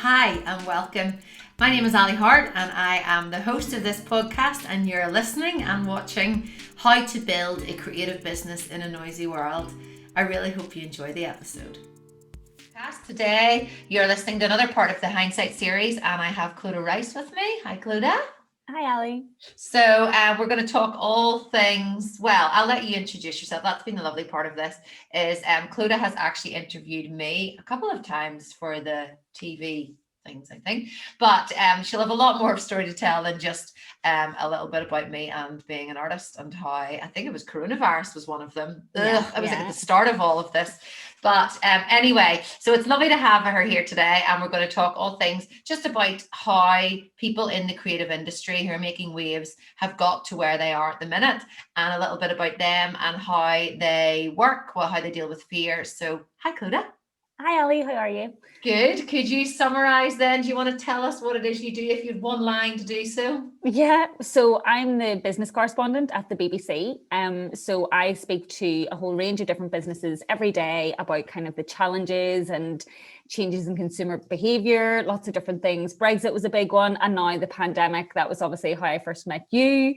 Hi and welcome. My name is Ali Hart and I am the host of this podcast, and you're listening and watching How to Build a Creative Business in a Noisy World. I really hope you enjoy the episode. Today you're listening to another part of the Hindsight series, and I have Clodagh Rice with me. Hi Clodagh. Hi Ali. So we're going to talk all things, well, I'll let you introduce yourself. That's been the lovely part of this, is Clodagh has actually interviewed me a couple of times for the TV things, I think, but she'll have a lot more story to tell than just a little bit about me and being an artist, and how I think it was coronavirus was one of them. I was like at the start of all of this. But anyway, so it's lovely to have her here today, and we're going to talk all things just about how people in the creative industry who are making waves have got to where they are at the minute, and a little bit about them and how they work, well, how they deal with fear. So hi Clodagh. Hi Ali, how are you? Good. Could you summarize then? Do you want to tell us what it is you do, if you had one line to do so? Yeah, so I'm the business correspondent at the BBC. So I speak to a whole range of different businesses every day about kind of the challenges and changes in consumer behavior, lots of different things. Brexit was a big one, and now the pandemic. That was obviously how I first met you.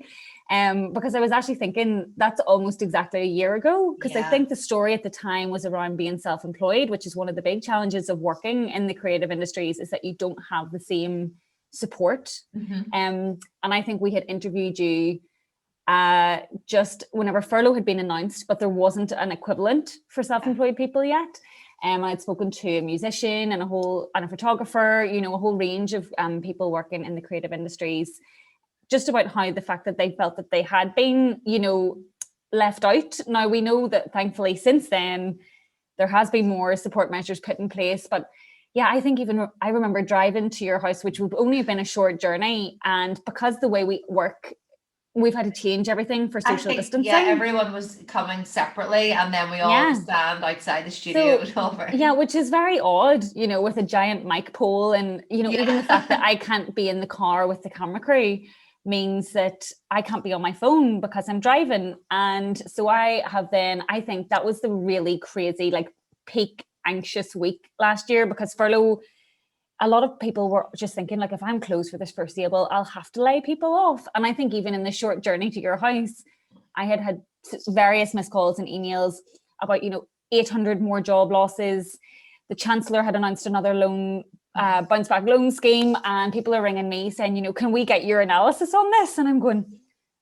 Because I was actually thinking that's almost exactly a year ago, because I think the story at the time was around being self-employed, which is one of the big challenges of working in the creative industries, is that you don't have the same support. And I think we had interviewed you just whenever furlough had been announced, but there wasn't an equivalent for self-employed people yet. I'd spoken to a musician and a photographer, a whole range of people working in the creative industries, just about how the fact that they felt that they had been, left out. Now we know that thankfully since then there has been more support measures put in place, but yeah, I think even I remember driving to your house, which would only have been a short journey, and because the way we work, we've had to change everything for social distancing. Yeah, everyone was coming separately, and then we all stand outside the studio. Yeah, which is very odd, with a giant mic pole, and even the fact that I can't be in the car with the camera crew means that I can't be on my phone because I'm driving. And so I think that was the really crazy, peak anxious week last year, because furlough, a lot of people were just thinking, if I'm closed for this foreseeable, I'll have to lay people off. And I think even in the short journey to your house, I had various missed calls and emails about 800 more job losses. The Chancellor had announced another bounce back loan scheme, and people are ringing me saying, can we get your analysis on this? And I'm going,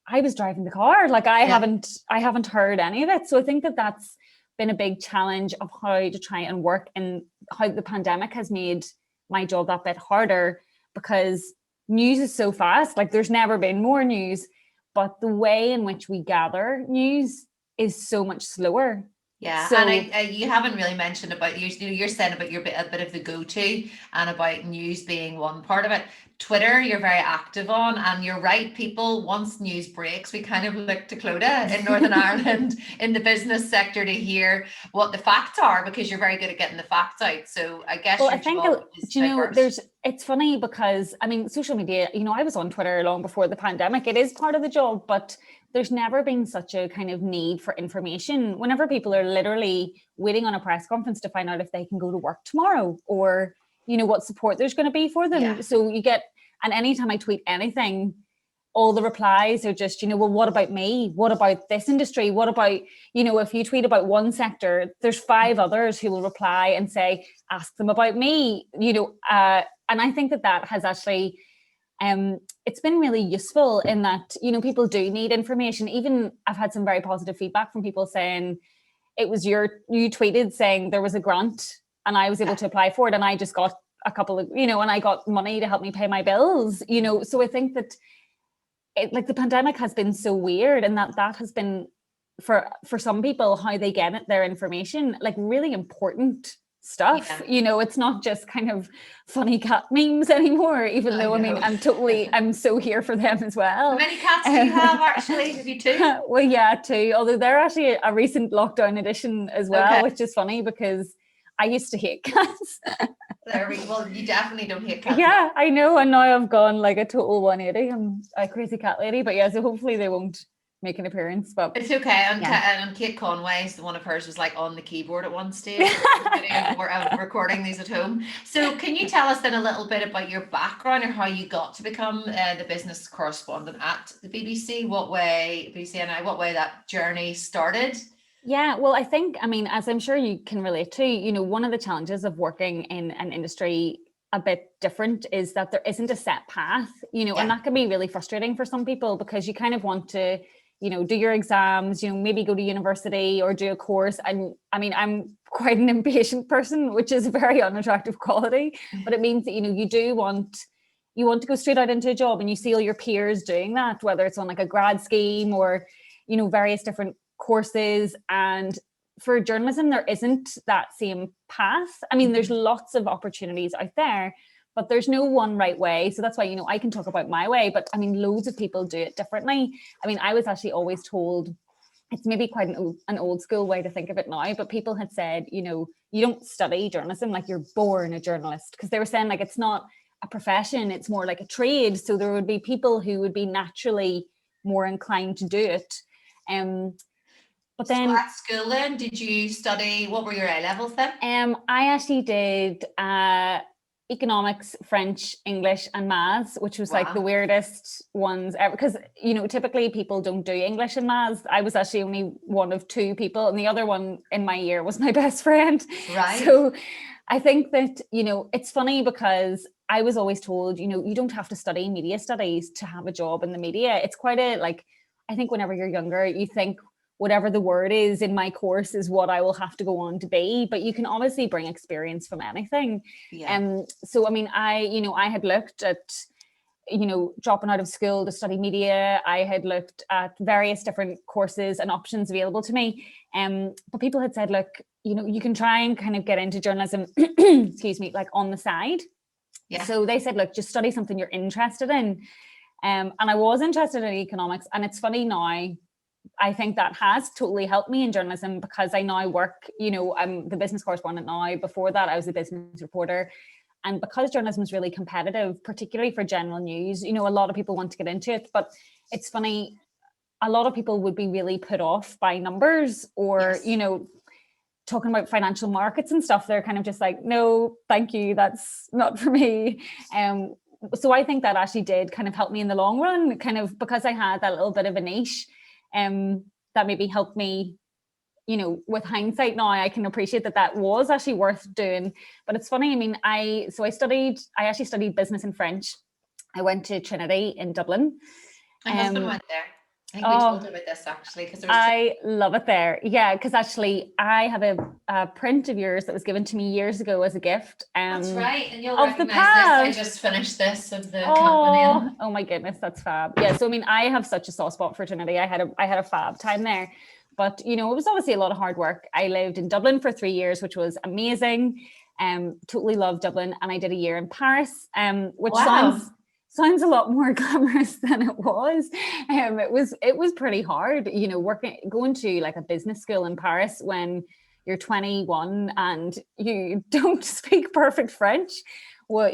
I was driving the car, I haven't heard any of it. So I think that that's been a big challenge of how to try and work, and how the pandemic has made my job that bit harder, because news is so fast. There's never been more news, but the way in which we gather news is so much slower. Yeah, so, and you haven't really mentioned about you're saying about a bit of the go-to, and about news being one part of it. Twitter, you're very active on, and you're right. People, once news breaks, we kind of look to Clodagh in Northern Ireland in the business sector to hear what the facts are, because you're very good at getting the facts out. So I guess it's funny because social media. I was on Twitter long before the pandemic. It is part of the job, but there's never been such a kind of need for information. Whenever people are literally waiting on a press conference to find out if they can go to work tomorrow, or, what support there's going to be for them. Yeah. So and anytime I tweet anything, all the replies are just, well, what about me? What about this industry? What about, if you tweet about one sector, there's 5 others who will reply and say, ask them about me, and I think that has actually, it's been really useful in that, people do need information. Even I've had some very positive feedback from people saying it was you tweeted saying there was a grant and I was able to apply for it, and I just got a couple of, and I got money to help me pay my bills, so I think that the pandemic has been so weird, and that has been for some people how they get their information, really important stuff. It's not just kind of funny cat memes anymore, even though I'm so here for them as well. How many cats do you have actually? Have you 2? Well, yeah, 2, although they're actually a recent lockdown edition as well, which is funny because I used to hate cats. Well, you definitely don't hate cats. Yeah, I know, and now I've gone a total 180. I'm a crazy cat lady, but yeah, so hopefully they won't make an appearance, but it's okay. And, yeah. and Kate Conway's, one of hers was like on the keyboard at one stage of recording these at home. So can you tell us then a little bit about your background or how you got to become the business correspondent at the BBC? What way, what way that journey started? Yeah, well, I think, I mean, as I'm sure you can relate to, one of the challenges of working in an industry a bit different is that there isn't a set path, and that can be really frustrating for some people because you kind of want to, do your exams, maybe go to university or do a course. And I mean, I'm quite an impatient person, which is a very unattractive quality, but it means that, you want to go straight out into a job and you see all your peers doing that, whether it's on like a grad scheme or, various different courses. And for journalism, there isn't that same path. I mean, there's lots of opportunities out there, but there's no one right way. So that's why, I can talk about my way, but I mean, loads of people do it differently. I mean, I was actually always told, it's maybe quite an old school way to think of it now, but people had said, you don't study journalism, like you're born a journalist, because they were saying like, it's not a profession, it's more like a trade. So there would be people who would be naturally more inclined to do it. But then, so at school then, did you study, what were your A levels then? I actually did economics, French, English and maths, which was like the weirdest ones ever, because typically people don't do English and maths. I was actually only one of two people, and the other one in my year was my best friend. Right. So I think that it's funny because I was always told you don't have to study media studies to have a job in the media. It's quite I think whenever you're younger, you think whatever the word is in my course is what I will have to go on to be, but you can obviously bring experience from anything. Yeah. So, I mean, I had looked at, dropping out of school to study media. I had looked at various different courses and options available to me. But people had said, look, you can try and kind of get into journalism, excuse me, like on the side. Yeah. So they said, look, just study something you're interested in. And I was interested in economics. And it's funny now, I think that has totally helped me in journalism because I now work, I'm the business correspondent now. Before that, I was a business reporter. And because journalism is really competitive, particularly for general news, a lot of people want to get into it. But it's funny, a lot of people would be really put off by numbers or, yes, talking about financial markets and stuff. They're kind of just like, no, thank you. That's not for me. So I think that actually did kind of help me in the long run, kind of because I had that little bit of a niche. That maybe helped me, with hindsight now, I can appreciate that was actually worth doing. But it's funny, I mean, I actually studied business and French. I went to Trinity in Dublin. My husband went there. I think we told about this actually, because I love it there. Yeah, because actually I have a print of yours that was given to me years ago as a gift. That's right, and you'll recognize this. I just finished this of the company. Oh my goodness, that's fab. Yeah, so I mean, I have such a soft spot for Trinity. I had a fab time there, but it was obviously a lot of hard work. I lived in Dublin for 3 years, which was amazing. Totally loved Dublin, and I did a year in Paris, which sounds a lot more glamorous than it was. It was pretty hard, going to like a business school in Paris when you're 21 and you don't speak perfect French. Well,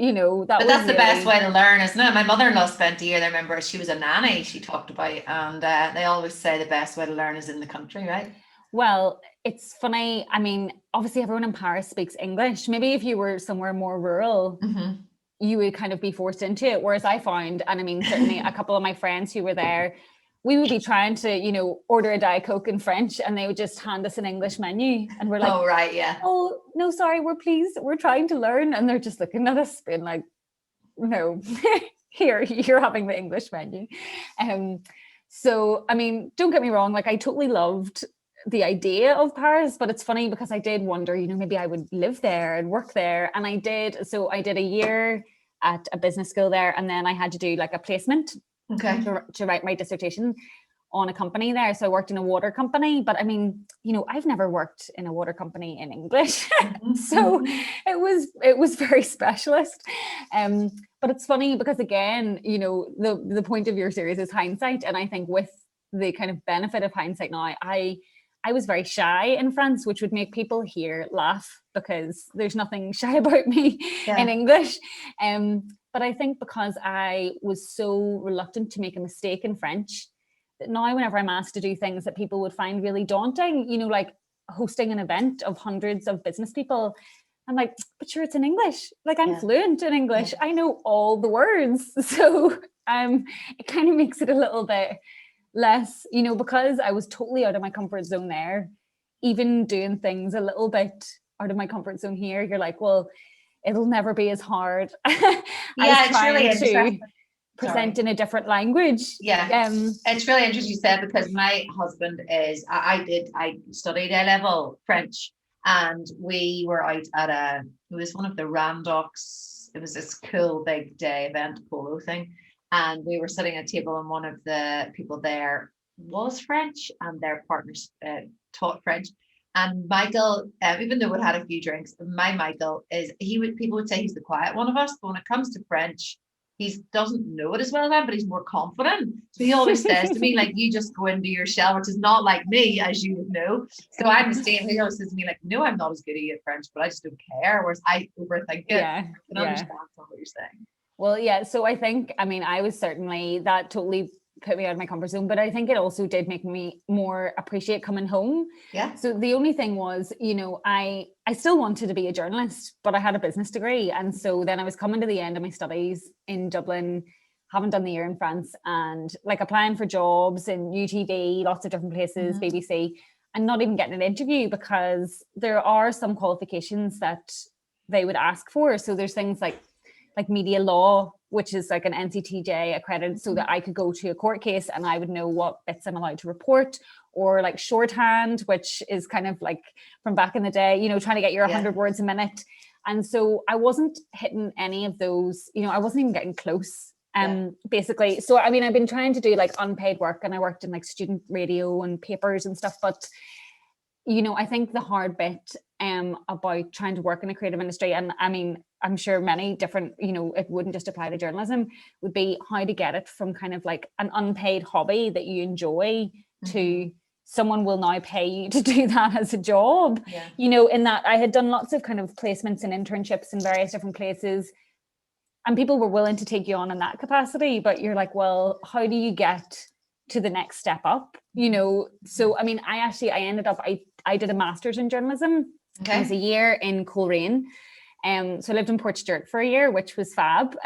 that's really the best way to learn, isn't it? My mother-in-law spent a year there. Remember, she was a nanny, she talked about, and they always say the best way to learn is in the country, right? Well, it's funny. I mean, obviously everyone in Paris speaks English. Maybe if you were somewhere more rural, you would kind of be forced into it. Whereas I found, and I mean, certainly a couple of my friends who were there, we would be trying to, order a Diet Coke in French and they would just hand us an English menu. And we're like, oh, right, yeah. Oh, no, sorry, we're trying to learn. And they're just looking at us being like, no, here, you're having the English menu. So, I mean, don't get me wrong, like I totally loved the idea of Paris, but it's funny because I did wonder, maybe I would live there and work there. And I did. So I did a year at a business school there, and then I had to do like a placement to write my dissertation on a company there. So I worked in a water company, but I mean, I've never worked in a water company in English. So it was very specialist. But it's funny because again, the point of your series is hindsight. And I think with the kind of benefit of hindsight now, I was very shy in France, which would make people here laugh because there's nothing shy about me in English. But I think because I was so reluctant to make a mistake in French, now whenever I'm asked to do things that people would find really daunting, you know, like hosting an event of hundreds of business people, I'm like, but sure, it's in English. Like I'm fluent in English. I know all the words. So it kind of makes it a little bit less, you know, because I was totally out of my comfort zone there, even doing things a little bit out of my comfort zone here, you're like, well, it'll never be as hard as it's really to present in a different language. It's really interesting you said, because my husband is, I studied A-level French, and we were out at it was one of the Randox, it was this cool big day event polo thing, and we were sitting at a table, and one of the people there was French, and their partners taught French. And Michael, even though we had a few drinks, Michael is, people would say he's the quiet one of us, but when it comes to French, he doesn't know it as well as I, but he's more confident. So he always says to me, like, you just go into your shell, which is not like me, as you would know. So I'm the same. He always says to me, like, no, I'm not as good at French, but I just don't care. Whereas I overthink it. I can understand what you're saying. Well, yeah. So I think, I mean, I was certainly, that totally put me out of my comfort zone, but I think it also did make me more appreciate coming home. So the only thing was, you know, I still wanted to be a journalist, but I had a business degree, and so then I was coming to the end of my studies in Dublin, haven't done the year in France, and like applying for jobs in UTV, lots of different places, BBC, and not even getting an interview, because there are some qualifications that they would ask for. So there's things like media law, which is like an NCTJ accredited, so that I could go to a court case and I would know what bits I'm allowed to report, or like shorthand, which is kind of like from back in the day, you know, trying to get your 100 words a minute. And so I wasn't hitting any of those, you know, I wasn't even getting close. Basically. So, I mean, I've been trying to do like unpaid work, and I worked in like student radio and papers and stuff, but you know, I think the hard bit about trying to work in a creative industry, and I mean, I'm sure many different, you know, it wouldn't just apply to journalism, would be how to get it from kind of like an unpaid hobby that you enjoy to someone will now pay you to do that as a job. You know, in that I had done lots of kind of placements and internships in various different places, and people were willing to take you on in that capacity, but you're like, well, how do you get to the next step up, you know? So I mean, I ended up, I did a master's in journalism. It was a year in Coleraine. So I lived in Portstewart for a year, which was fab.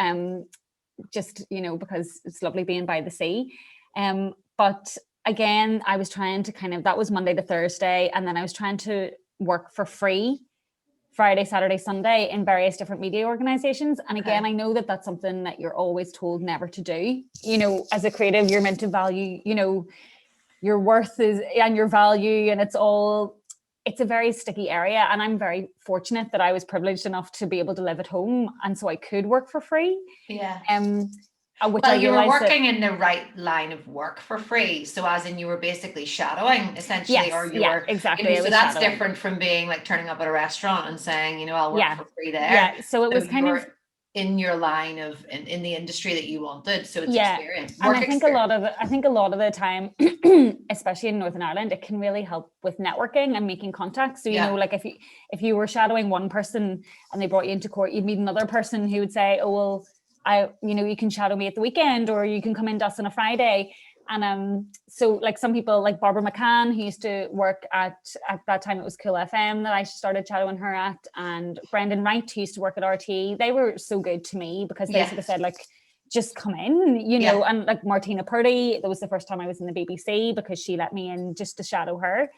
Just, you know, because it's lovely being by the sea. But again, I was trying to kind of, that was Monday to Thursday, and then I was trying to work for free Friday, Saturday, Sunday in various different media organizations. And again, I know that that's something that you're always told never to do. You know, as a creative, you're meant to value, you know, your worth is and your value, and it's a very sticky area. And I'm very fortunate that I was privileged enough to be able to live at home, and so I could work for free. Well, you were working in the right line of work for free. So as in you were basically shadowing essentially, or you were exactly. You know, so that's shadowing. Different from being like turning up at a restaurant and saying, you know, I'll work for free there. So it was kind of in your line of in the industry that you wanted. So it's experience. And I think a lot of the time, especially in Northern Ireland, it can really help with networking and making contacts. So you know, like if you were shadowing one person and they brought you into court, you'd meet another person who would say, oh well, you know, you can shadow me at the weekend, or you can come in to us on a Friday. And so like some people like Barbara McCann, who used to work at that time it was Cool FM that I started shadowing her at, and Brendan Wright, who used to work at RTE, they were so good to me because they sort of said like, just come in, you know. And like Martina Purdy, that was the first time I was in the BBC because she let me in just to shadow her.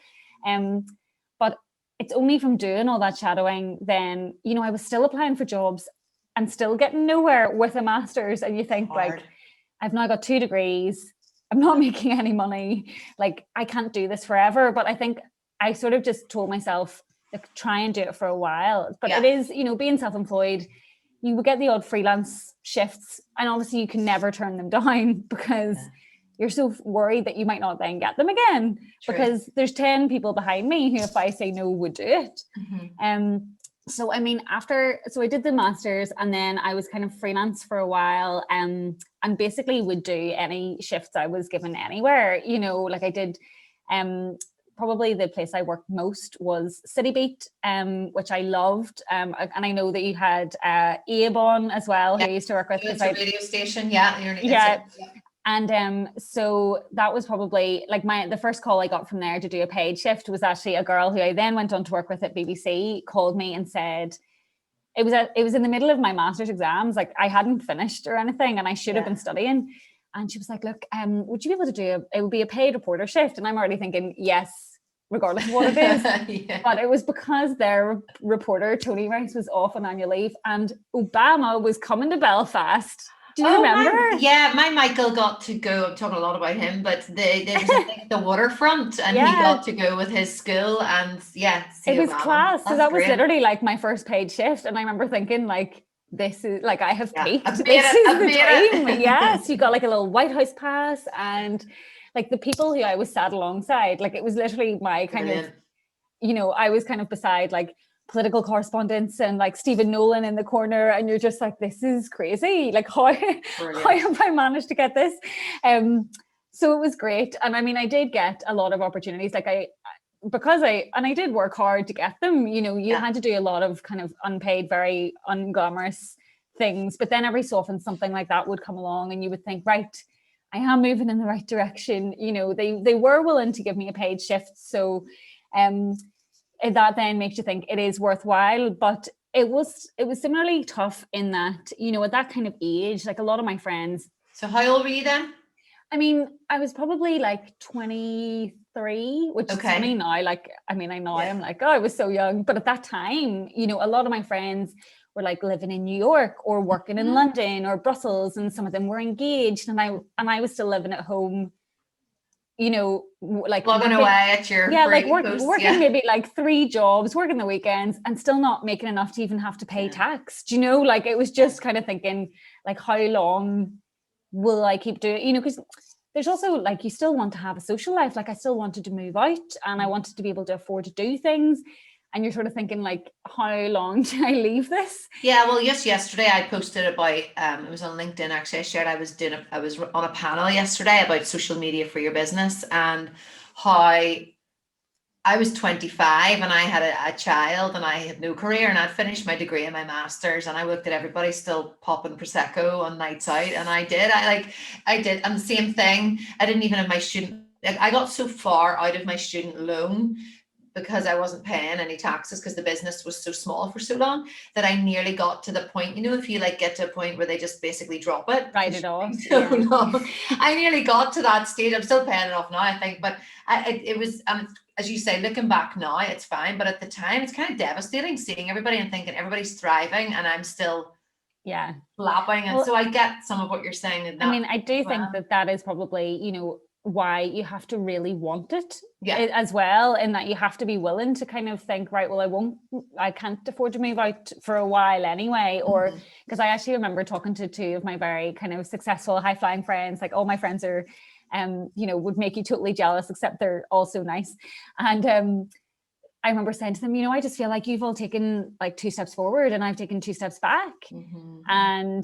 But it's only from doing all that shadowing then, you know, I was still applying for jobs and still getting nowhere with a master's. And you think like, I've now got 2 degrees, I'm not making any money, like I can't do this forever. But I think I sort of just told myself, like, try and do it for a while. But it is, you know, being self-employed, you will get the odd freelance shifts, and obviously you can never turn them down because you're so worried that you might not then get them again. Because there's 10 people behind me who, if I say no, would do it. So I mean, so I did the master's, and then I was kind of freelance for a while, and basically would do any shifts I was given anywhere, you know. Like I did, probably the place I worked most was City Beat, which I loved. And I know that you had Abe on as well, who I used to work with. It's a radio station, And so that was probably like the first call I got from there to do a paid shift was actually a girl who I then went on to work with at BBC called me and said, it was in the middle of my master's exams, like I hadn't finished or anything and I should have been studying. And she was like, look, would you be able to it would be a paid reporter shift? And I'm already thinking, yes, regardless of what it is. But it was because their reporter, Tony Rice, was off on annual leave and Obama was coming to Belfast. Do you remember? My Michael got to go. I'm talking a lot about him, but there was the waterfront, and he got to go with his school, and it was class. So that was literally like my first paid shift, and I remember thinking like, this is like I have peaked. This is the dream. Yes, you got like a little White House pass, and like the people who I was sat alongside, like it was literally my kind of, I was kind of beside like political correspondents and like Stephen Nolan in the corner, and you're just like, this is crazy, like how have I managed to get this? So it was great. And I mean, I did get a lot of opportunities, like I did work hard to get them. You had to do a lot of kind of unpaid, very unglamorous things, but then every so often something like that would come along and you would think, right, I am moving in the right direction. They were willing to give me a paid shift, so that then makes you think it is worthwhile. But it was similarly tough in that, at that kind of age, like a lot of my friends. So how old were you then? I mean, I was probably like 23, which is funny now. Like, I mean, I know I'm like, oh, I was so young. But at that time, a lot of my friends were like living in New York or working in London or Brussels, and some of them were engaged. And I was still living at home, like plugging away at your working maybe like 3 jobs, working the weekends, and still not making enough to even have to pay tax. Like it was just kind of thinking, like, how long will I keep doing it? Because there's also like, you still want to have a social life. Like I still wanted to move out and I wanted to be able to afford to do things. And you're sort of thinking like, how long do I leave this? Yeah, well, just yesterday I posted about, it was on LinkedIn actually, I shared I was on a panel yesterday about social media for your business, and how I was 25 and I had a child and I had no career, and I'd finished my degree and my master's, and I looked at everybody still popping Prosecco on nights out, and I did, and the same thing, I didn't even have my I got so far out of my student loan because I wasn't paying any taxes because the business was so small for so long, that I nearly got to the point, if you like get to a point where they just basically drop it. Write it off. So long. I nearly got to that stage. I'm still paying it off now, I think, but it was, as you say, looking back now, it's fine. But at the time, it's kind of devastating seeing everybody and thinking everybody's thriving and I'm still flapping. And so I get some of what you're saying. I mean, I do think that is probably, why you have to really want it as well, in that you have to be willing to kind of think, right, well, I can't afford to move out for a while anyway. Or because I actually remember talking to 2 of my very kind of successful high flying friends, like all my friends are would make you totally jealous, except they're all so nice. And I remember saying to them, I just feel like you've all taken like 2 steps forward and I've taken 2 steps back. And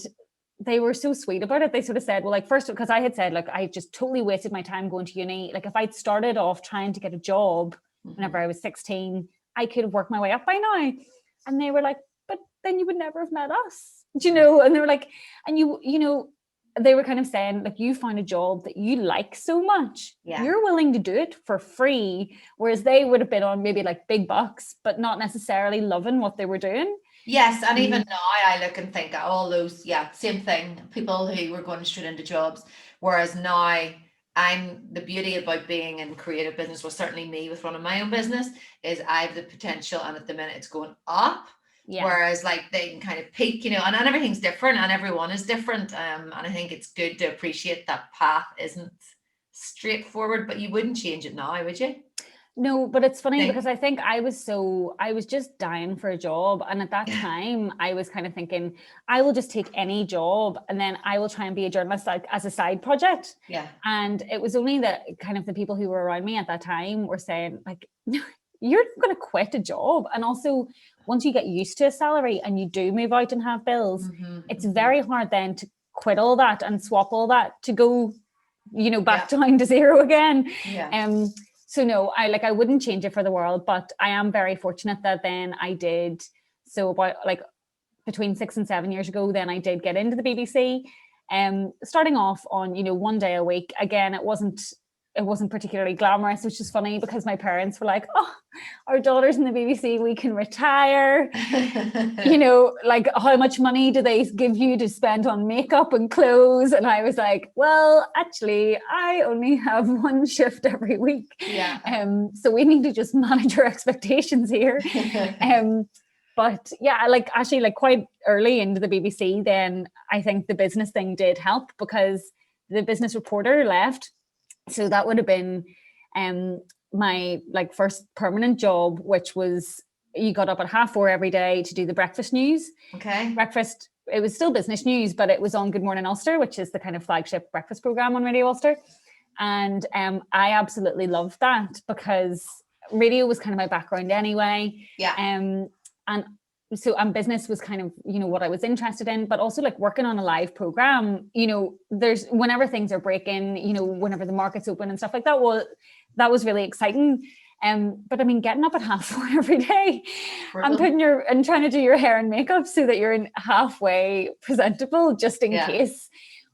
they were so sweet about it. They sort of said, well, like, first, because I had said, like, I just totally wasted my time going to uni. Like if I'd started off trying to get a job whenever I was 16, I could have worked my way up by now. And they were like, but then you would never have met us, and they were like, and they were kind of saying, like, you found a job that you like so much, you're willing to do it for free, whereas they would have been on maybe like big bucks, but not necessarily loving what they were doing. Yes, and even now I look and think all those, same thing, people who were going straight into jobs, whereas now the beauty about being in creative business, well, certainly me with running my own business, is I have the potential, and at the minute it's going up. Whereas like they can kind of peak, and everything's different and everyone is different. And I think it's good to appreciate that path isn't straightforward, but you wouldn't change it now, would you? No, but it's funny because I think I was just dying for a job. And at that time I was kind of thinking, I will just take any job and then I will try and be a journalist as a side project. And it was only that kind of the people who were around me at that time were saying, like, you're going to quit a job. And also once you get used to a salary and you do move out and have bills, it's very hard then to quit all that and swap all that to go, back down to zero again. So no, I wouldn't change it for the world, but I am very fortunate that then I did. So about like between 6 and 7 years ago, then I did get into the BBC. Starting off on, one day a week. Again, it wasn't particularly glamorous, which is funny because my parents were like, oh, our daughter's in the BBC, we can retire. Like, how much money do they give you to spend on makeup and clothes? And I was like, well, actually, I only have one shift every week. Yeah. So we need to just manage our expectations here. But yeah, like actually like quite early into the BBC, then I think the business thing did help because the business reporter left. So that would have been my like first permanent job, which was you got up at 4:30 every day to do the breakfast news. Okay. Breakfast, it was still business news, but it was on Good Morning Ulster, which is the kind of flagship breakfast program on Radio Ulster. And I absolutely loved that because radio was kind of my background anyway. Yeah. And business was kind of, what I was interested in, but also like working on a live program, there's whenever things are breaking, whenever the market's open and stuff like that, well, that was really exciting. But I mean, getting up at 4:30 every day and trying to do your hair and makeup so that you're in halfway presentable just in case.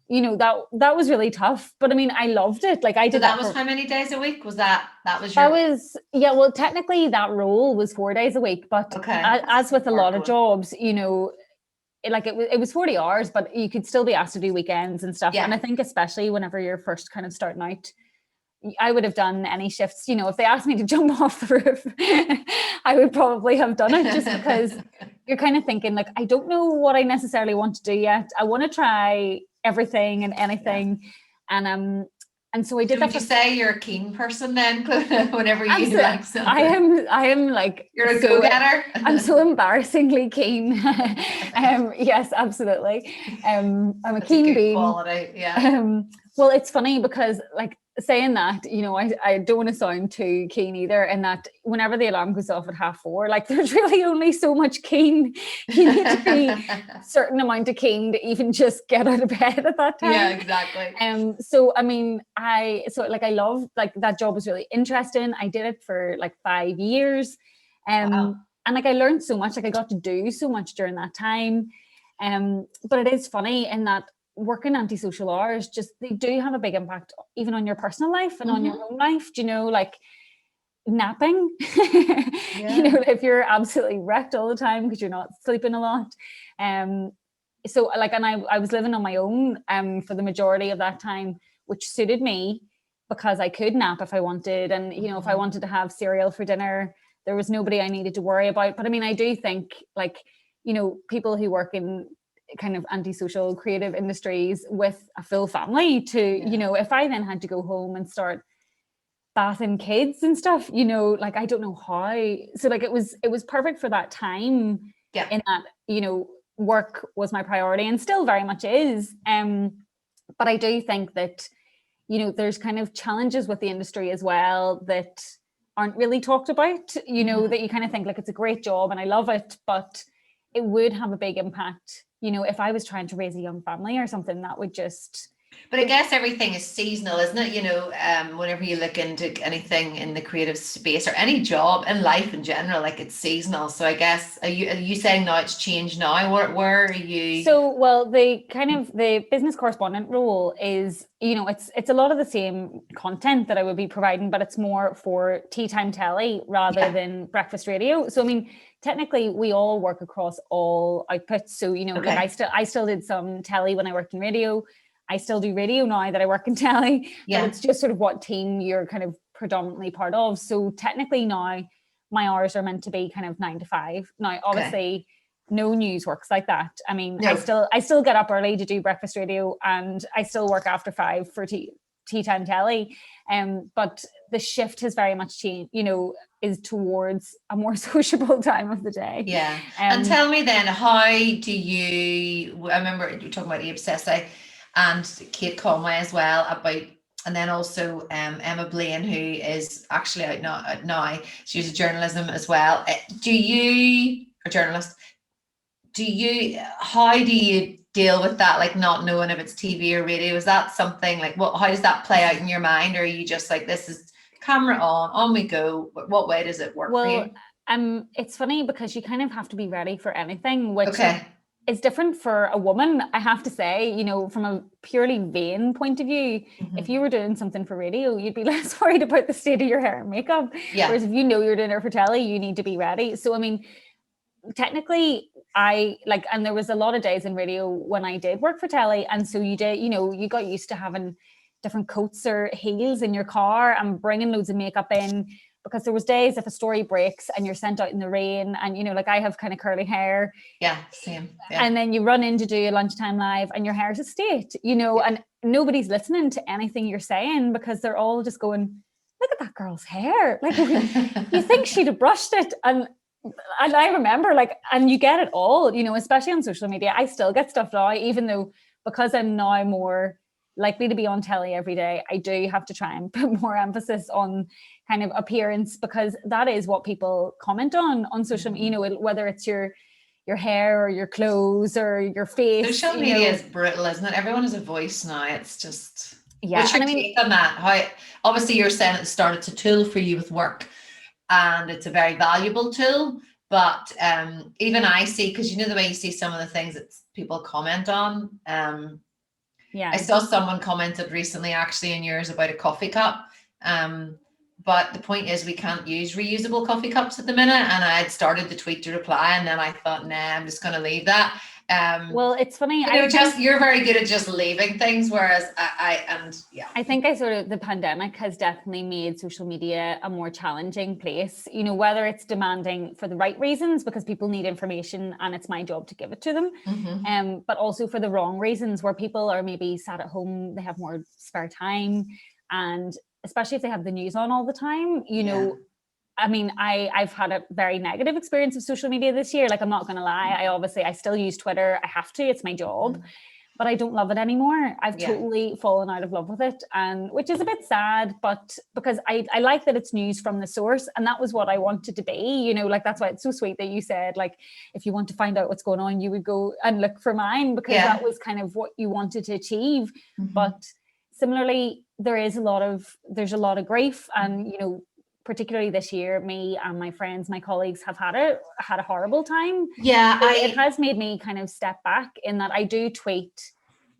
That was really tough, but I mean, I loved it. Like I did that was how many days a week was that? Well, technically that role was 4 days a week, but as with a lot of jobs, it was 40 hours, but you could still be asked to do weekends and stuff. And I think especially whenever you're first kind of starting out, I would have done any shifts, if they asked me to jump off the roof, I would probably have done it just because you're kind of thinking like, I don't know what I necessarily want to do yet. I want to try everything and anything. Yeah. And so I did that. Would you say you're a keen person then, Clodagh, whenever you like something? I am like, you're a go-getter. I'm so embarrassingly keen. Yes, absolutely. I'm a keen being. Quality, yeah. Well, it's funny because like saying that, I don't want to sound too keen either, and that whenever the alarm goes off at 4:30, like there's really only so much keen. You need to be a certain amount of keen to even just get out of bed at that time. Yeah, exactly. So I mean, I love, like, that job was really interesting. I did it for like 5 years. Wow. And like I learned so much, like I got to do so much during that time. But it is funny in that working antisocial hours, just they do have a big impact even on your personal life and on your own life. Like napping, if you're absolutely wrecked all the time because you're not sleeping a lot. So like, and I was living on my own for the majority of that time, which suited me because I could nap if I wanted. And, if I wanted to have cereal for dinner, there was nobody I needed to worry about. But I mean, I do think like, people who work in kind of antisocial creative industries with a full family to, if I then had to go home and start bathing kids and stuff, like, I don't know how. So like, it was perfect for that time in that, work was my priority and still very much is. But I do think that, there's kind of challenges with the industry as well that aren't really talked about, that you kind of think like it's a great job and I love it, but it would have a big impact, if I was trying to raise a young family or something, that would just... But I guess everything is seasonal, isn't it? Whenever you look into anything in the creative space or any job in life in general, like it's seasonal. So I guess, are you saying now it's changed now? Where are you? So, well, the business correspondent role is, it's a lot of the same content that I would be providing, but it's more for tea time telly rather than breakfast radio. So, I mean, technically we all work across all outputs. So, like I still did some telly when I worked in radio. I still do radio now that I work in telly, but it's just sort of what team you're kind of predominantly part of. So technically now my hours are meant to be kind of 9 to 5. Now, obviously no news works like that. I mean, I still get up early to do breakfast radio and I still work after 5 for tea time telly. But the shift has very much changed, is towards a more sociable time of the day. Yeah. And tell me then, how do you, I remember you were talking about Abe Sesay and Kate Conway as well and then also Emma Blaine, who is actually out now. She's a journalism as well. How do you deal with that, like not knowing if it's TV or radio? Is that something like, how does that play out in your mind? Or are you just like, this is camera on we go? What way does it work for you? It's funny because you kind of have to be ready for anything, which is different for a woman, I have to say, you know, from a purely vain point of view. If you were doing something for radio, you'd be less worried about the state of your hair and makeup. Yeah. Whereas if you know you're doing it for telly, you need to be ready. So, I mean, technically and there was a lot of days in radio when I did work for telly. And so you did, you know, you got used to having different coats or heels in your car and bringing loads of makeup in, because there was days if a story breaks and you're sent out in the rain and, you know, like I have kind of curly hair. Yeah, same. Yeah. And then you run in to do a lunchtime live and your hair's a state, you know, and nobody's listening to anything you're saying because they're all just going, look at that girl's hair. Like, you think she'd have brushed it. And I remember, like, and you get it all, you know, especially on social media. I still get stuff now, even though, because I'm now more likely to be on telly every day, I do have to try and put more emphasis on kind of appearance, because that is what people comment on social media, you know, whether it's your hair or your clothes or your face. Social media is brutal, isn't it? Everyone has a voice now. It's just, yeah. What's your take on that? How, obviously you're saying at the start it's a tool for you with work and it's a very valuable tool, but even I see, because you know the way you see some of the things that people comment on. I saw someone commented recently actually in yours about a coffee cup. But the point is we can't use reusable coffee cups at the minute. And I had started the tweet to reply and then I thought, nah, I'm just going to leave that. Well, it's funny. You're very good at just leaving things, whereas I think the pandemic has definitely made social media a more challenging place, you know, whether it's demanding for the right reasons because people need information and it's my job to give it to them, but also for the wrong reasons where people are maybe sat at home, they have more spare time, and especially if they have the news on all the time, you know. I mean, I've had a very negative experience of social media this year. Like, I'm not going to lie. I still use Twitter. I have to, it's my job, but I don't love it anymore. I've totally fallen out of love with it. And which is a bit sad, but because I like that it's news from the source. And that was what I wanted to be, you know, like, that's why it's so sweet that you said, like, if you want to find out what's going on, you would go and look for mine, because that was kind of what you wanted to achieve. But similarly, there's a lot of grief, and, you know, particularly this year, me and my friends, my colleagues have had a horrible time. Yeah, so it has made me kind of step back in that I do tweet,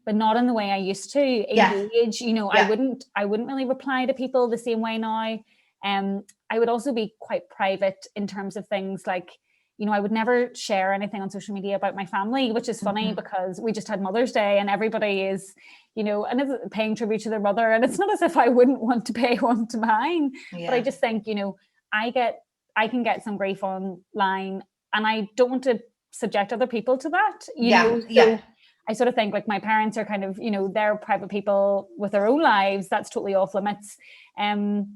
but not in the way I used to engage. You know, I wouldn't really reply to people the same way now. I would also be quite private in terms of things like, you know, I would never share anything on social media about my family, which is funny because we just had Mother's Day and everybody is, you know, and it's paying tribute to their mother. And it's not as if I wouldn't want to pay one to mine, but I just think, you know, I can get some grief online and I don't want to subject other people to that, you know. So I sort of think, like, my parents are kind of, you know, they're private people with their own lives. That's totally off limits. And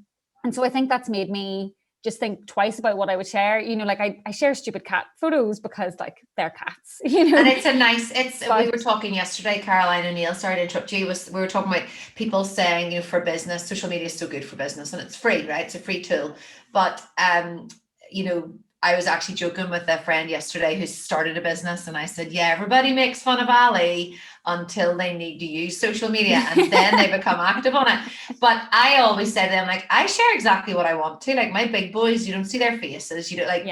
so I think that's made me just think twice about what I would share. You know, like I share stupid cat photos because, like, they're cats, you know. And we were talking yesterday, Caroline O'Neill, sorry to interrupt you, we were talking about people saying, you know, for business, social media is so good for business and it's free, right? It's a free tool. But, you know, I was actually joking with a friend yesterday who started a business and I said, yeah, everybody makes fun of Ali until they need to use social media and then they become active on it. But I always say to them, like, I share exactly what I want to. Like, my big boys, you don't see their faces, you don't, like,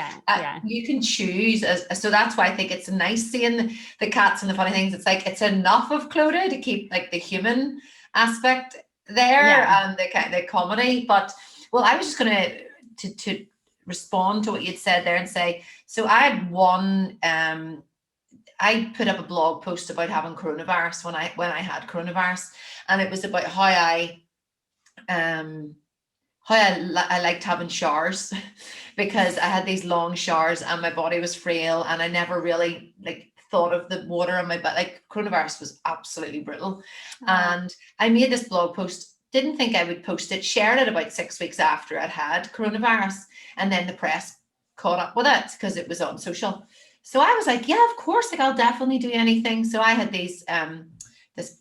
you can choose. So that's why I think it's nice seeing the cats and the funny things. It's like, it's enough of Clodagh to keep, like, the human aspect there and the comedy. But, well, I was just going to respond to what you'd said there and say, so I had one, I put up a blog post about having coronavirus when I had coronavirus, and it was about how I liked having showers because I had these long showers and my body was frail and I never really thought of the water on my butt. Like, coronavirus was absolutely brutal. And I made this blog post, didn't think I would post it, shared it about 6 weeks after I'd had coronavirus, and then the press caught up with it because it was on social. So I was like, yeah, of course, like, I'll definitely do anything. So I had these this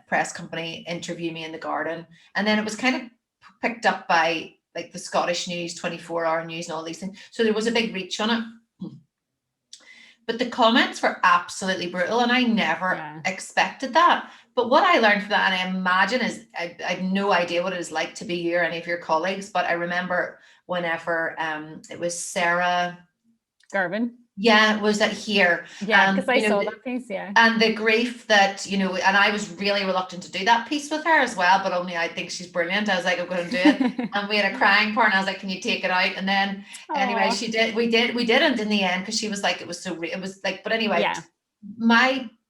press company interview me in the garden, and then it was kind of picked up by, like, the Scottish News, 24-hour news and all these things. So there was a big reach on it. But the comments were absolutely brutal, and I never expected that. But what I learned from that, and I imagine, is I have no idea what it is like to be you or any of your colleagues, but I remember whenever it was Sarah, Garvin. Yeah, was that here? Yeah, because I saw that piece, yeah. And the grief that, and I was really reluctant to do that piece with her as well, but only I think she's brilliant. I was like, I'm going to do it. And we had a crying part, and I was like, can you take it out? And then anyway, she did. We didn't in the end, because she was like, it was like, but anyway,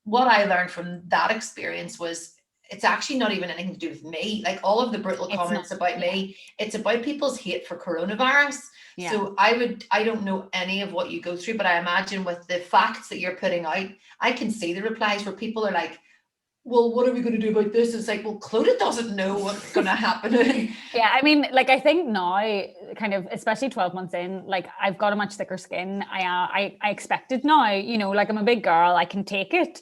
what I learned from that experience was, it's actually not even anything to do with me. Like, all of the brutal comments about me, it's about people's hate for coronavirus. Yeah. So I don't know any of what you go through, but I imagine with the facts that you're putting out, I can see the replies where people are like, well, what are we going to do about this? It's like, well, Clodagh doesn't know what's going to happen. Yeah, I mean, like, I think now, kind of, especially 12 months in, like, I've got a much thicker skin. I expect it now, like, I'm a big girl, I can take it.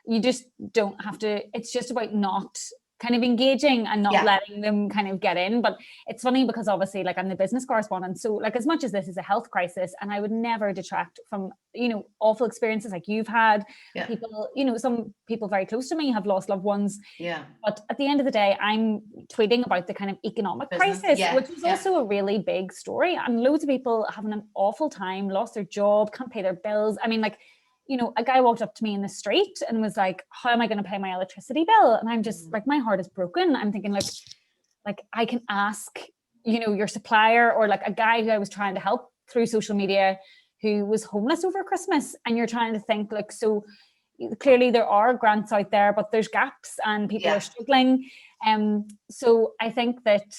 You just don't have to, it's just about not kind of engaging and not letting them kind of get in. But it's funny because obviously, like, I'm the business correspondent, so, like, as much as this is a health crisis, and I would never detract from awful experiences like you've had, people, some people very close to me have lost loved ones, but at the end of the day, I'm tweeting about the kind of economic crisis, which is also a really big story, and loads of people having an awful time, lost their job, can't pay their bills. I mean, like, a guy walked up to me in the street and was like, how am I going to pay my electricity bill? And I'm just like, my heart is broken. I'm thinking like I can ask, your supplier, or like a guy who I was trying to help through social media who was homeless over Christmas. And you're trying to think, like, so clearly there are grants out there, but there's gaps and people are struggling. So I think that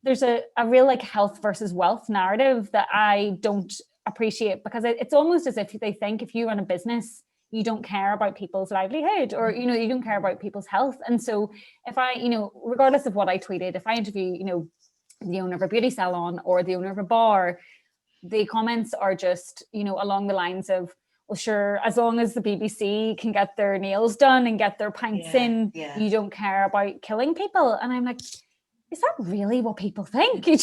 there's a real, like, health versus wealth narrative that I don't appreciate, because it's almost as if they think if you run a business, you don't care about people's livelihood, or you don't care about people's health. And so if I, regardless of what I tweeted, if I interview the owner of a beauty salon or the owner of a bar, the comments are just along the lines of, well, sure, as long as the BBC can get their nails done and get their pints in, you don't care about killing people. And I'm like, is that really what people think? Well,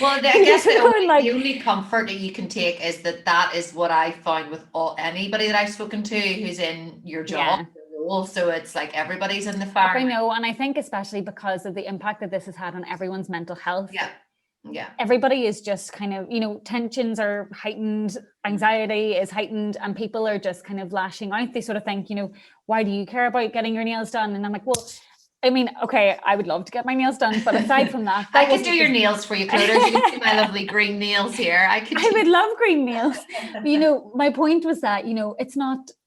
I guess the only comfort that you can take is that is what I found with anybody that I've spoken to who's in your job. So it's like everybody's in the fire. I know, and I think especially because of the impact that this has had on everyone's mental health. Yeah. Everybody is just kind of, tensions are heightened, anxiety is heightened, and people are just kind of lashing out. They sort of think, why do you care about getting your nails done? And I'm like, well, I mean, okay, I would love to get my nails done, but aside from that, I could do your nails for you, Clodagh. You can see my lovely green nails here. I would love green nails. My point was that,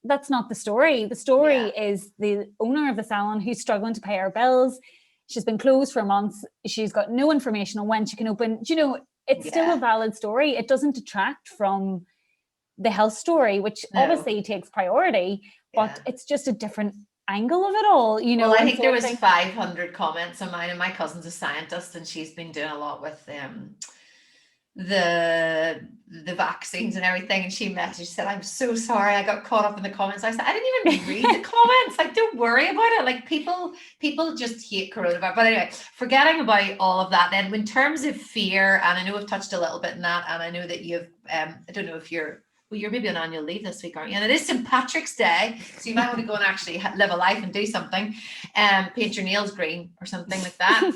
that's not the story. The story is the owner of the salon who's struggling to pay her bills. She's been closed for months. She's got no information on when she can open. It's still a valid story. It doesn't detract from the health story, which obviously takes priority, but it's just a different angle of it all, Well, I think there was 500 comments on mine, and my cousin's a scientist, and she's been doing a lot with the vaccines and everything, and she said, I'm so sorry I got caught up in the comments. I said, I didn't even read the comments. Like, don't worry about it. Like, people just hate coronavirus. But anyway, forgetting about all of that, then in terms of fear, and I know we've touched a little bit in that, and I know that you've I don't know if you're maybe on annual leave this week, aren't you? And it is St. Patrick's Day, so you might want to go and actually live a life and do something, paint your nails green or something like that.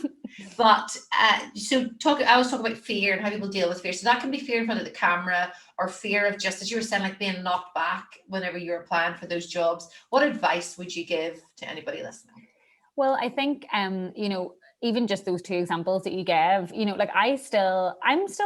But I was talking about fear and how people deal with fear. So that can be fear in front of the camera, or fear of, just as you were saying, like being knocked back whenever you're applying for those jobs. What advice would you give to anybody listening? Well, I think, even just those two examples that you gave, like I'm still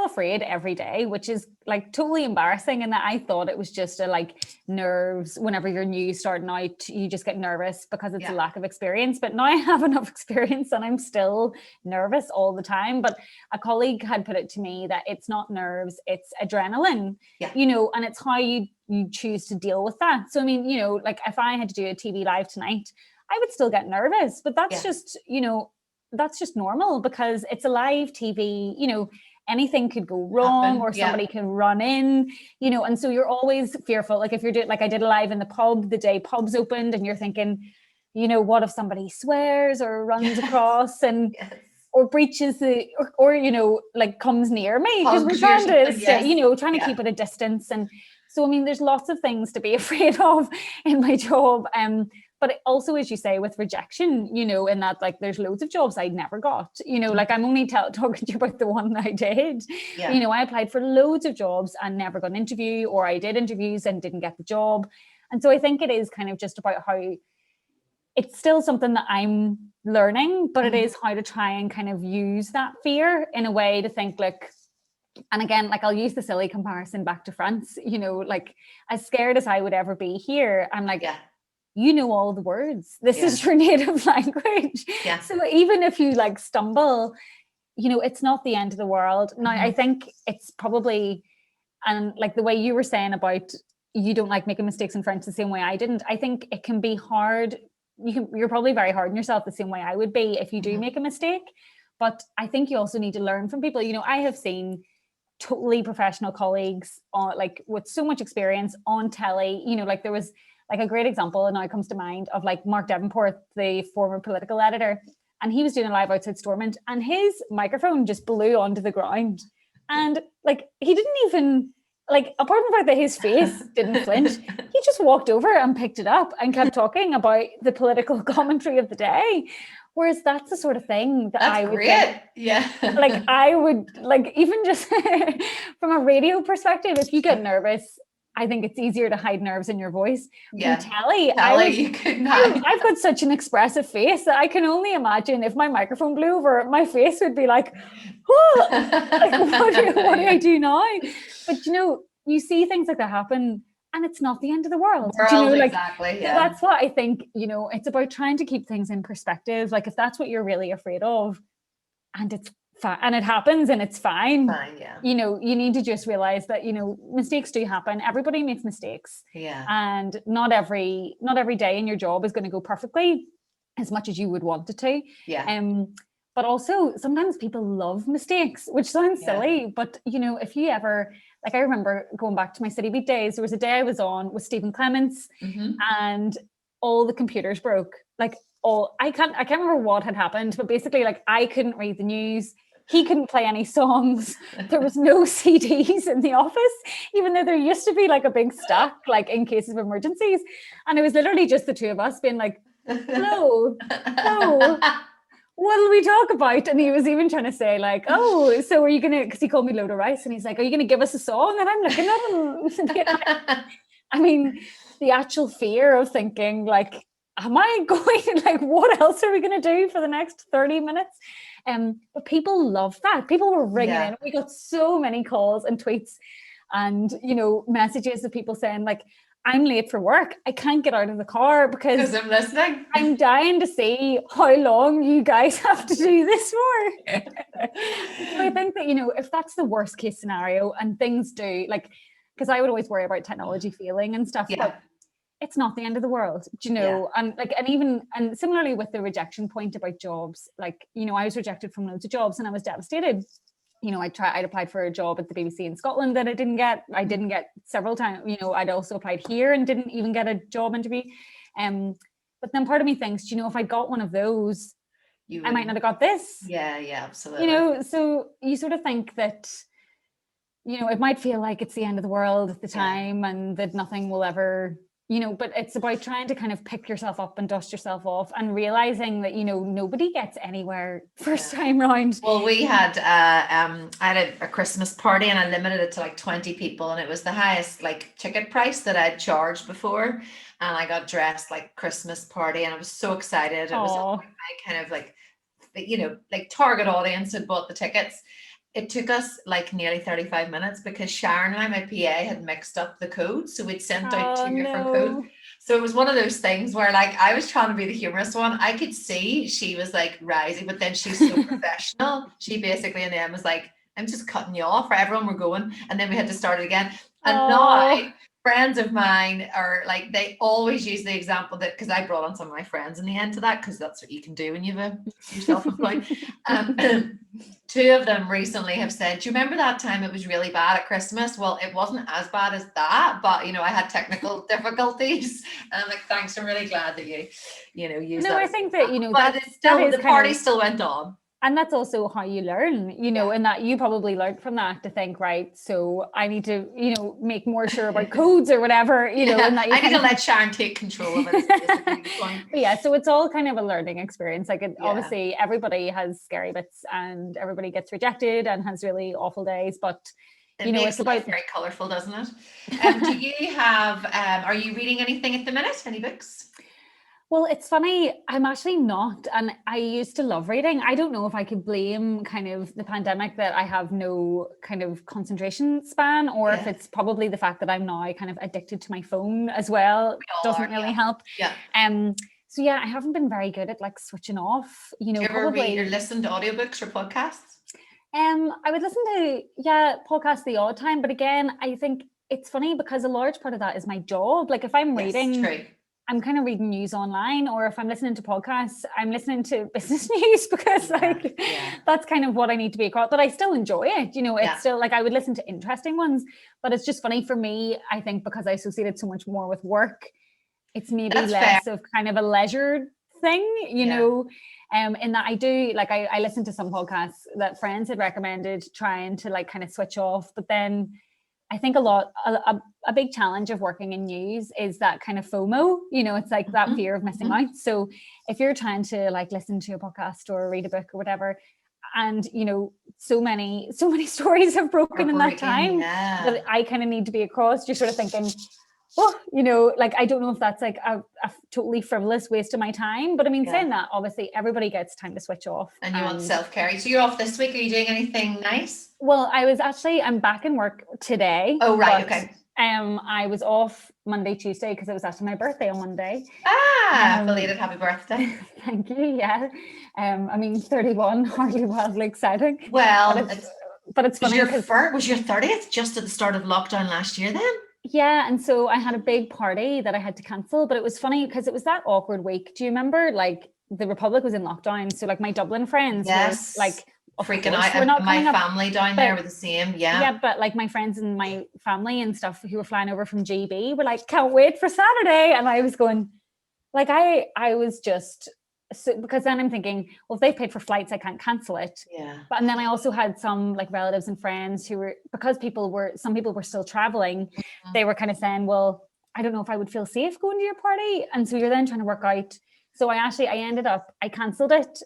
afraid every day, which is like totally embarrassing. And that I thought it was just like nerves. Whenever you're new starting out, you just get nervous because it's a lack of experience. But now I have enough experience and I'm still nervous all the time. But a colleague had put it to me that it's not nerves, it's adrenaline, and it's how you choose to deal with that. So, I mean, like if I had to do a TV live tonight, I would still get nervous, but that's just, that's just normal, because it's a live TV, anything could go wrong, or somebody can run in, and so you're always fearful. Like if you're doing, like I did a live in the pub the day pubs opened, and you're thinking, what if somebody swears or runs across and or breaches or like comes near me, because we're trying to trying to keep at a distance. And so, I mean, there's lots of things to be afraid of in my job. But also, as you say, with rejection, you know, in that like there's loads of jobs I never got, you know, like I'm only talking to you about the one I did. You know, I applied for loads of jobs and never got an interview, or I did interviews and didn't get the job. And so I think it is kind of just about how it's still something that I'm learning, but it is how to try and kind of use that fear in a way to think like, and again, like I'll use the silly comparison back to France, you know, like as scared as I would ever be here, I'm like, you know all the words. This is your native language. So even if you like stumble, you know, it's not the end of the world. Now, I think it's probably, and like the way you were saying about you don't like making mistakes in French the same way I didn't, I think it can be hard. You're probably very hard on yourself the same way I would be if you do make a mistake. But I think you also need to learn from people. You know, I have seen totally professional colleagues like with so much experience on telly, you know, like there was like a great example and now it comes to mind of like Mark Davenport, the former political editor, and he was doing a live outside Stormont and his microphone just blew onto the ground. And like he didn't even, like apart from the fact that his face didn't flinch, he just walked over and picked it up and kept talking about the political commentary of the day. Whereas that's the sort of thing that I would think, like I would like, even just from a radio perspective, if you get nervous, I think it's easier to hide nerves in your voice. From telly, you couldn't hide. I've got such an expressive face that I can only imagine if my microphone blew over, my face would be like, oh, like, what do I do now? But you know, you see things like that happen and it's not the end of the world. Do you know, like, exactly. So that's what I think, you know, it's about trying to keep things in perspective. Like if that's what you're really afraid of and it's fine and it happens and it's fine, you know, you need to just realize that, you know, mistakes do happen. Everybody makes mistakes. And not every day in your job is going to go perfectly as much as you would want it to. But also sometimes people love mistakes, which sounds silly, but you know, if you ever, like I remember going back to my City Beat days, there was a day I was on with Stephen Clements and all the computers broke. Like I can't remember what had happened, but basically like I couldn't read the news. He couldn't play any songs. There was no CDs in the office, even though there used to be like a big stack, like in cases of emergencies. And it was literally just the two of us being like, hello, what'll we talk about? And he was even trying to say like, oh, so are you gonna, because he called me Clodagh Rice, and he's like, are you gonna give us a song? And I'm looking at him. I mean, the actual fear of thinking like, am I going, like, what else are we gonna do for the next 30 minutes? But people love that. People were ringing in. We got so many calls and tweets and, you know, messages of people saying like, I'm late for work. I can't get out of the car because I'm listening. I'm dying to see how long you guys have to do this for. So I think that, you know, if that's the worst case scenario and things do, like, because I would always worry about technology failing and stuff, but it's not the end of the world, do you know? And like, and similarly with the rejection point about jobs, like, you know, I was rejected from loads of jobs and I was devastated. You know, I'd applied for a job at the BBC in Scotland that I didn't get several times. You know, I'd also applied here and didn't even get a job interview. But then part of me thinks, you know, if I got one of those, I might not have got this. Yeah, absolutely. You know, so you sort of think that, you know, it might feel like it's the end of the world at the time and that nothing will ever, you know, but it's about trying to kind of pick yourself up and dust yourself off and realizing that, you know, nobody gets anywhere first time round. Well, we had I had a Christmas party and I limited it to like 20 people, and it was the highest like ticket price that I'd charged before, and I got dressed like Christmas party and I was so excited. It was my kind of like, you know, like target audience had bought the tickets. It took us like nearly 35 minutes because Sharon and I, my PA, had mixed up the codes. So we'd sent out two different codes. So it was one of those things where like I was trying to be the humorous one. I could see she was like rising, but then she's so professional. She basically in the end was like, I'm just cutting you off, or everyone were going. And then we had to start it again. And now friends of mine are like, they always use the example that, because I brought on some of my friends in the end to that, because that's what you can do when you're self-employed. Two of them recently have said, do you remember that time it was really bad at Christmas? Well, it wasn't as bad as that, but you know, I had technical difficulties. And I'm like, thanks, I'm really glad that you know, use that. No, I think that, you know, but the party still went on. And that's also how you learn, and that you probably learned from that to think, right, so I need to, make more sure about codes or whatever, and that you I need to let Sharon take control of it. But yeah, so it's all kind of a learning experience. Like obviously everybody has scary bits and everybody gets rejected and has really awful days, but it's about very colorful, doesn't it? Do you have, are you reading anything at the minute? Any books? Well, it's funny, I'm actually not. And I used to love reading. I don't know if I could blame kind of the pandemic that I have no kind of concentration span, or if it's probably the fact that I'm now kind of addicted to my phone as well. Doesn't really help. Yeah. So yeah, I haven't been very good at like switching off, Do you ever read or listen to audiobooks or podcasts? I would listen to, podcasts the odd time. But again, I think it's funny because a large part of that is my job. Like if I'm reading... True. I'm kind of reading news online, or if I'm listening to podcasts, I'm listening to business news because that's kind of what I need to be across. But I still enjoy it. It's still like I would listen to interesting ones, but it's just funny for me, I think, because I associate it so much more with work. It's maybe less of kind of a leisure thing, in that I do, like I listen to some podcasts that friends had recommended trying to like kind of switch off, but then I think a big challenge of working in news is that kind of FOMO, it's like that fear of missing out. So if you're trying to like listen to a podcast or read a book or whatever, and so many stories have broken in that time that I kind of need to be across, you're sort of thinking, like I don't know if that's like a totally frivolous waste of my time, but I mean, saying that, obviously everybody gets time to switch off. And you want self-care. So you're off this week. Are you doing anything nice? Well, I'm back in work today. Oh, right. Okay. I was off Monday, Tuesday, because it was actually my birthday on Monday. Belated happy birthday. Thank you. Yeah. 31, hardly wildly exciting. Well, but it's funny. Was your 30th just at the start of lockdown last year then? Yeah, and so I had a big party that I had to cancel, but it was funny because it was that awkward week. Do you remember, like, the Republic was in lockdown, so like my Dublin friends were like freaking out. My family down there were the same. Yeah, but like my friends and my family and stuff who were flying over from GB were like, can't wait for Saturday, and I was going, like, I was just. So, because then I'm thinking, well, if they paid for flights, I can't cancel it. Yeah. And then I also had some like relatives and friends who were, because some people were still traveling, they were kind of saying, well, I don't know if I would feel safe going to your party. And so you're then trying to work out. So I canceled it.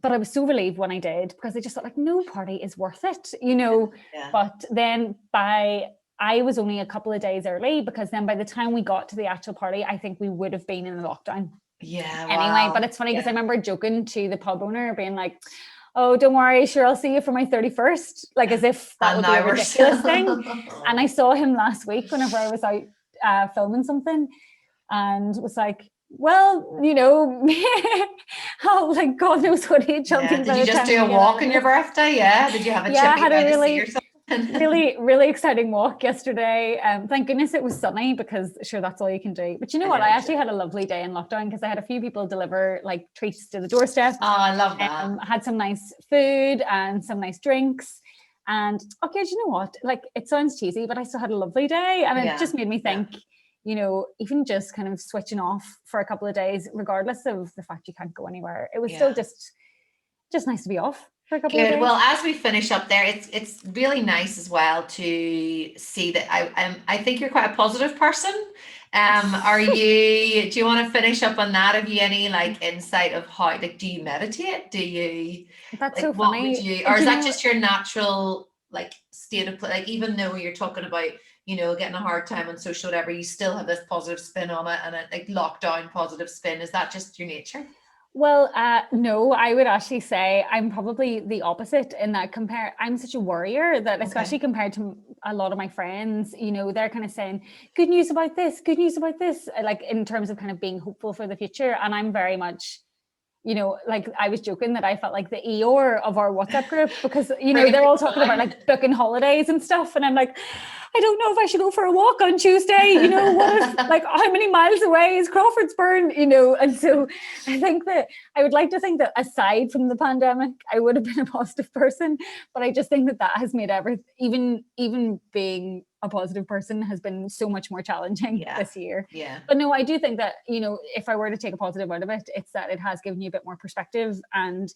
But I was so relieved when I did, because I just thought like, no party is worth it, Yeah. But then I was only a couple of days early, because then by the time we got to the actual party, I think we would have been in a lockdown. Yeah. Anyway, but it's funny because I remember joking to the pub owner, being like, oh, don't worry, sure, I'll see you for my 31st. Like as if that would be a ridiculous thing. And I saw him last week whenever I was out filming something, and was like, well, like God knows what age I'll be. Did you just do a walk on your birthday? Yeah. Did you have a chippy I had a really, or something? really, really exciting walk yesterday. Thank goodness it was sunny, because sure, that's all you can do. But you know what? I actually had a lovely day in lockdown, because I had a few people deliver like treats to the doorstep. Oh, I love that. I had some nice food and some nice drinks. And okay, do you know what? Like, it sounds cheesy, but I still had a lovely day, and it just made me think, even just kind of switching off for a couple of days, regardless of the fact you can't go anywhere, it was still just nice to be off for a couple of days. Well, as we finish up there, it's really nice as well to see that I think you're quite a positive person. Do you want to finish up on that? Have you any like insight of how, like, do you meditate? Do you? That's so funny. Or is that just your natural like state of, like, even though you're talking about, getting a hard time on social, whatever, you still have this positive spin on it, and a like lockdown positive spin? Is that just your nature? Well, no, I would actually say I'm probably the opposite in that I'm such a worrier that, especially compared to a lot of my friends, they're kind of saying good news about this, like in terms of kind of being hopeful for the future. And I'm very much, like I was joking that I felt like the Eeyore of our WhatsApp group, because, they're all talking about like booking holidays and stuff. And I'm like, I don't know if I should go for a walk on Tuesday. You know, what if, like, how many miles away is Crawfordsburn? You know, and so I think that I would like to think that aside from the pandemic, I would have been a positive person. But I just think that has made everything, even being a positive person has been so much more challenging this year. Yeah. But no, I do think that, you know, if I were to take a positive out of it, it's that it has given you a bit more perspective and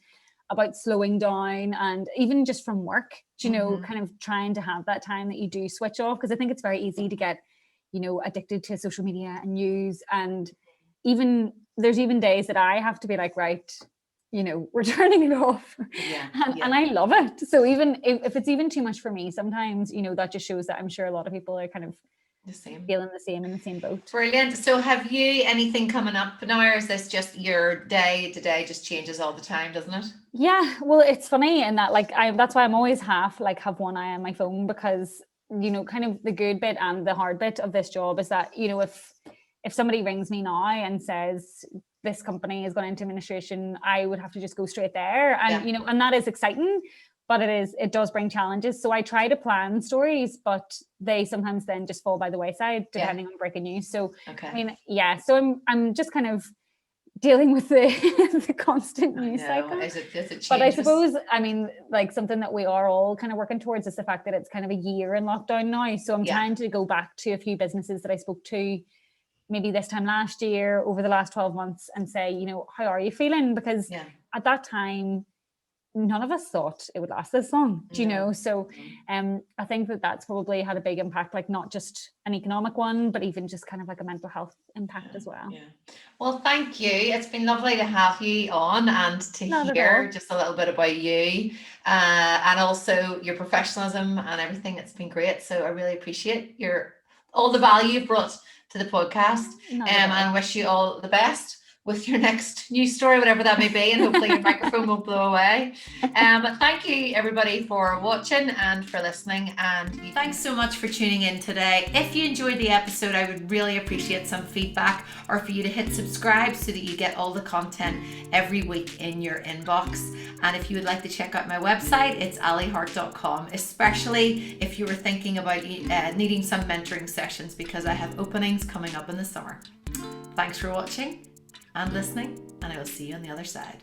about slowing down, and even just from work, you know, kind of trying to have that time that you do switch off, because I think it's very easy to get, you know, addicted to social media and news, and even there's even days that I have to be like, right, you know, we're turning it off. And I love it. So even if it's even too much for me sometimes, you know, that just shows that I'm sure a lot of people are kind of feeling the same in the same boat. Brilliant. So have you anything coming up now, or is this just your day to day just changes all the time, doesn't it? Yeah, well, it's funny in that, like, that's why I'm always have one eye on my phone, because, you know, kind of the good bit and the hard bit of this job is that, you know, if somebody rings me now and says this company is going into administration, I would have to just go straight there, and you know, and that is exciting. But it does bring challenges. So I try to plan stories, but they sometimes then just fall by the wayside depending on breaking news. So I mean, so I'm just kind of dealing with the constant news cycle. As it changes. But I suppose, I mean, like, something that we are all kind of working towards is the fact that it's kind of a year in lockdown now. So I'm trying to go back to a few businesses that I spoke to maybe this time last year, over the last 12 months, and say, you know, how are you feeling? Because at that time, none of us thought it would last this long, do you know? So I think that that's probably had a big impact, like not just an economic one, but even just kind of like a mental health impact as well. Well, thank you. It's been lovely to have you on and to hear just a little bit about you and also your professionalism and everything. It's been great. So I really appreciate all the value you've brought to the podcast, and wish you all the best with your next news story, whatever that may be, and hopefully your microphone won't blow away. Thank you everybody for watching and for listening, and thanks so much for tuning in today. If you enjoyed the episode, I would really appreciate some feedback, or for you to hit subscribe so that you get all the content every week in your inbox. And if you would like to check out my website, it's alihart.com, especially if you were thinking about needing some mentoring sessions, because I have openings coming up in the summer. Thanks for watching and listening, and I will see you on the other side.